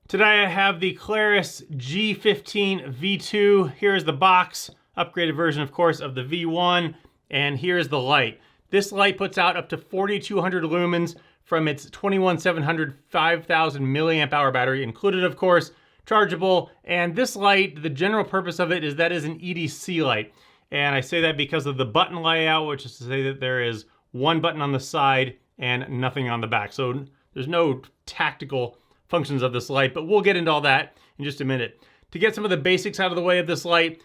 Today I have the Klarus G15 V2. Here's the box, upgraded version of course of the V1, and here's the light. This light puts out up to 4,200 lumens from its 21700 5000 milliamp hour battery, included of course, chargeable. And this light, the general purpose of it is that is an EDC light. And I say that because of the button layout, which is to say that there is one button on the side and nothing on the back. So there's no tactical functions of this light, but we'll get into all that in just a minute. To get some of the basics out of the way of this light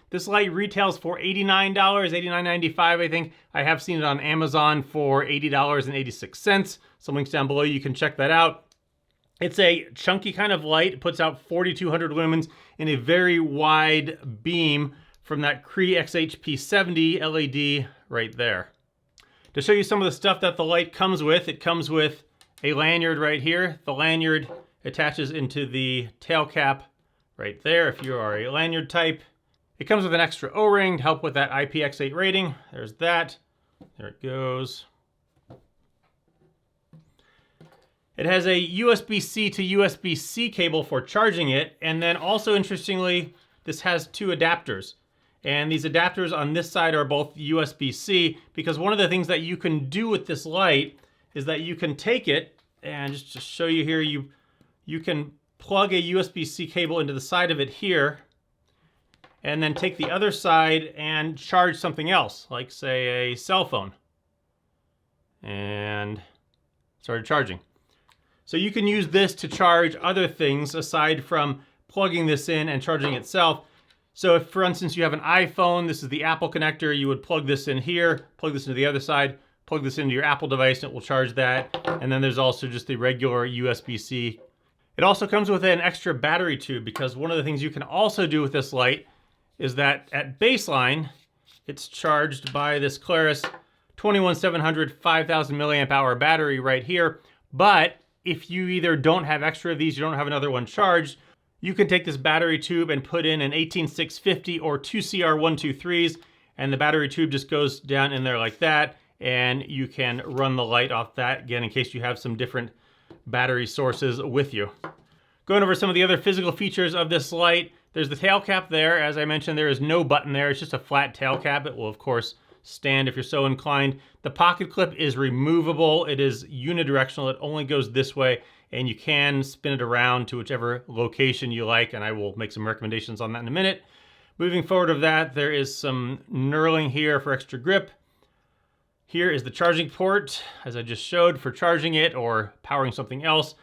retails for $89, $89.95 I think. I have seen it on Amazon for $80.86. Some links down below, you can check that out. It's a chunky kind of light. It puts out 4,200 lumens in a very wide beam from that Cree XHP70 LED right there. To show you some of the stuff that the light comes with, it comes with a lanyard right here. The lanyard attaches into the tail cap right there if you are a lanyard type. It comes with an extra O-ring to help with that IPX8 rating. There's that. There it goes. It has a USB-C to USB-C cable for charging it, and then also interestingly, this has two adapters. And these adapters on this side are both USB-C, because one of the things that you can do with this light is that you can take it, and just to show you here, you can plug a USB-C cable into the side of it here, and then take the other side and charge something else, like say a cell phone. And started charging. So you can use this to charge other things aside from plugging this in and charging itself. So if, for instance, you have an iPhone, this is the Apple connector, you would plug this in here, plug this into the other side, plug this into your Apple device, and it will charge that. And then there's also just the regular USB-C. It also comes with an extra battery tube, because one of the things you can also do with this light is that at baseline, it's charged by this Klarus 21700 5000 milliamp hour battery right here. But if you either don't have extra of these, you don't have another one charged, you can take this battery tube and put in an 18650 or 2CR123s, and the battery tube just goes down in there like that, and you can run the light off that, again, in case you have some different battery sources with you. Going over some of the other physical features of this light, there's the tail cap there. As I mentioned, there is no button there. It's just a flat tail cap. It will, of course, stand if you're so inclined. The pocket clip is removable. It is unidirectional. It only goes this way, and you can spin it around to whichever location you like, and I will make some recommendations on that in a minute. Moving forward of that, there is some knurling here for extra grip. Here is the charging port, as I just showed, for charging it or powering something else.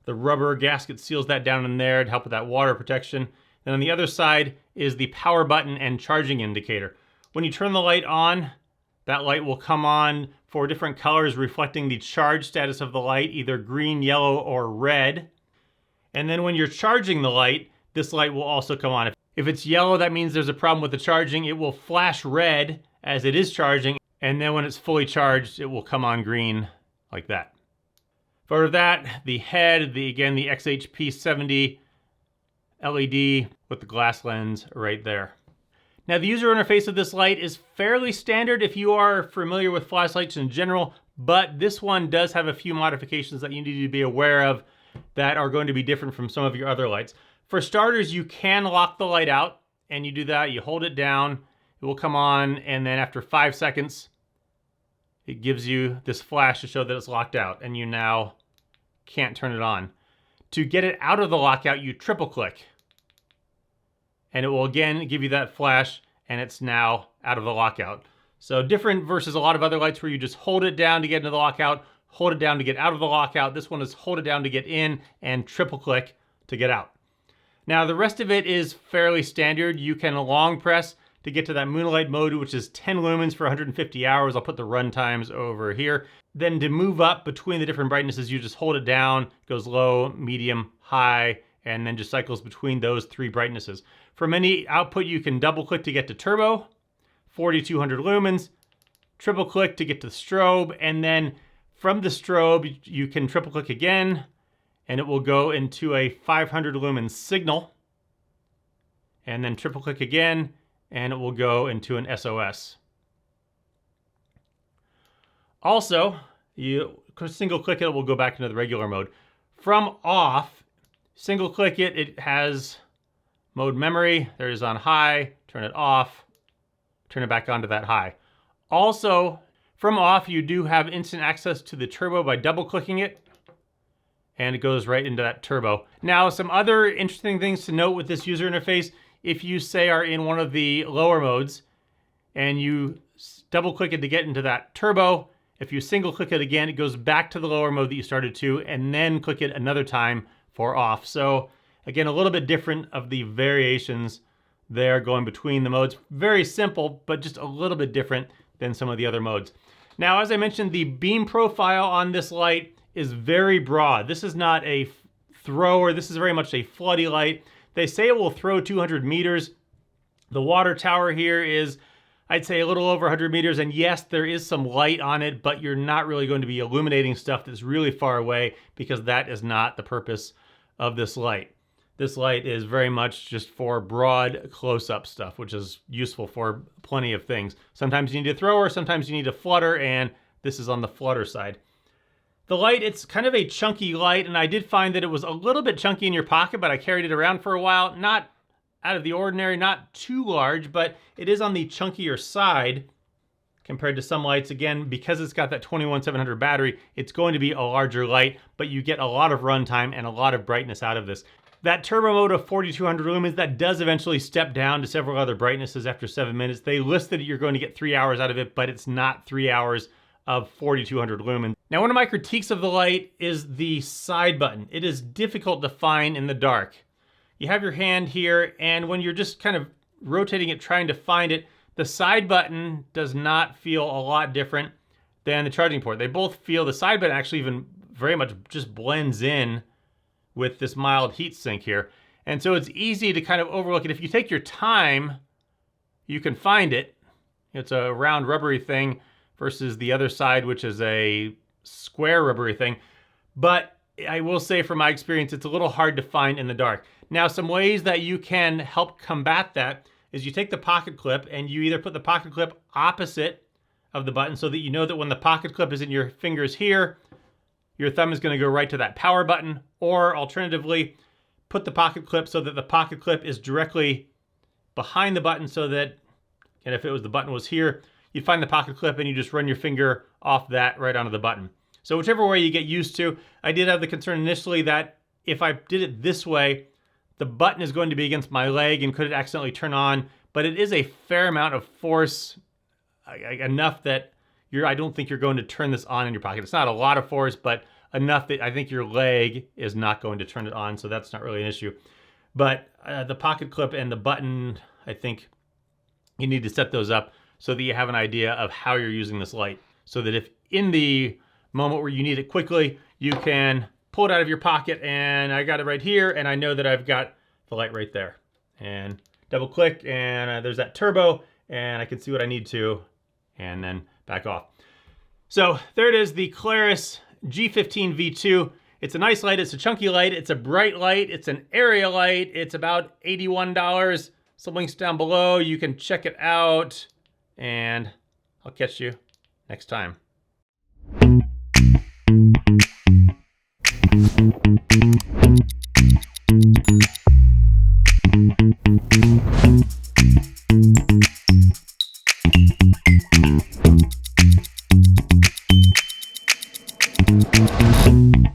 The rubber gasket seals that down in there to help with that water protection. Then on the other side is the power button and charging indicator. When you turn the light on, that light will come on for different colors reflecting the charge status of the light, either green, yellow, or red. And then when you're charging the light, this light will also come on. If it's yellow, that means there's a problem with the charging. It will flash red as it is charging, and then when it's fully charged, it will come on green like that. For that, the head, again, the XHP70 LED with the glass lens right there. Now, the user interface of this light is fairly standard if you are familiar with flashlights in general, but this one does have a few modifications that you need to be aware of that are going to be different from some of your other lights. For starters, you can lock the light out, and you do that, you hold it down, it will come on, and then after 5 seconds, it gives you this flash to show that it's locked out, and you now can't turn it on. To get it out of the lockout, you triple click, and it will again give you that flash, and it's now out of the lockout. So different versus a lot of other lights where you just hold it down to get into the lockout, hold it down to get out of the lockout. This one is hold it down to get in and triple click to get out. Now the rest of it is fairly standard. You can long press to get to that moonlight mode, which is 10 lumens for 150 hours. I'll put the run times over here. Then to move up between the different brightnesses, you just hold it down, goes low, medium, high, and then just cycles between those three brightnesses. From any output, you can double click to get to turbo, 4,200 lumens, triple click to get to strobe, and then from the strobe, you can triple click again, and it will go into a 500 lumen signal, and then triple click again, and it will go into an SOS. Also, you single click it, it will go back into the regular mode. From off, single click it, it has mode memory. There it is on high, turn it off, turn it back onto that high. Also, from off, you do have instant access to the turbo by double clicking it, and it goes right into that turbo. Now, some other interesting things to note with this user interface, if you say are in one of the lower modes and you double click it to get into that turbo, if you single click it again, it goes back to the lower mode that you started to, and then click it another time for off. So again, a little bit different of the variations there going between the modes. Very simple, but just a little bit different than some of the other modes. Now, as I mentioned, the beam profile on this light is very broad. This is not a thrower. This is very much a floody light. They say it will throw 200 meters. The water tower here is, I'd say, a little over 100 meters. And yes, there is some light on it, but you're not really going to be illuminating stuff that's really far away, because that is not the purpose of this light. This light is very much just for broad close-up stuff, which is useful for plenty of things. Sometimes you need a thrower, sometimes you need a flutter, and this is on the flutter side. The light, it's kind of a chunky light, and I did find that it was a little bit chunky in your pocket, but I carried it around for a while. Not out of the ordinary, not too large, but it is on the chunkier side compared to some lights. Again, because it's got that 21700 battery, it's going to be a larger light, but you get a lot of runtime and a lot of brightness out of this. That turbo mode of 4200 lumens, that does eventually step down to several other brightnesses after 7 minutes. They listed you're going to get 3 hours out of it, but it's not 3 hours of 4200 lumens. Now, one of my critiques of the light is the side button. It is difficult to find in the dark. You have your hand here, and when you're just kind of rotating it, trying to find it, the side button does not feel a lot different than the charging port. They both feel, the side button actually even very much just blends in with this mild heat sink here. And so it's easy to kind of overlook it. If you take your time, you can find it. It's a round rubbery thing versus the other side, which is a square rubbery thing. But I will say from my experience, it's a little hard to find in the dark. Now, some ways that you can help combat that is you take the pocket clip and you either put the pocket clip opposite of the button so that you know that when the pocket clip is in your fingers here, your thumb is going to go right to that power button, or alternatively, put the pocket clip so that the pocket clip is directly behind the button, so that, and if it was the button was here, you'd find the pocket clip and you just run your finger off that right onto the button. So whichever way you get used to. I did have the concern initially that if I did it this way, the button is going to be against my leg and could it accidentally turn on, but it is a fair amount of force, enough that I don't think you're going to turn this on in your pocket. It's not a lot of force, but enough that I think your leg is not going to turn it on, so that's not really an issue. But the pocket clip and the button, I think you need to set those up so that you have an idea of how you're using this light, so that if in the moment where you need it quickly, you can pull it out of your pocket, and I got it right here, and I know that I've got the light right there. And double click, and there's that turbo, and I can see what I need to, and then back off. So there it is, the Klarus G15 V2. It's a nice light, it's a chunky light, it's a bright light, it's an area light. It's about $81. Some links down below, you can check it out, and I'll catch you next time. Thank you.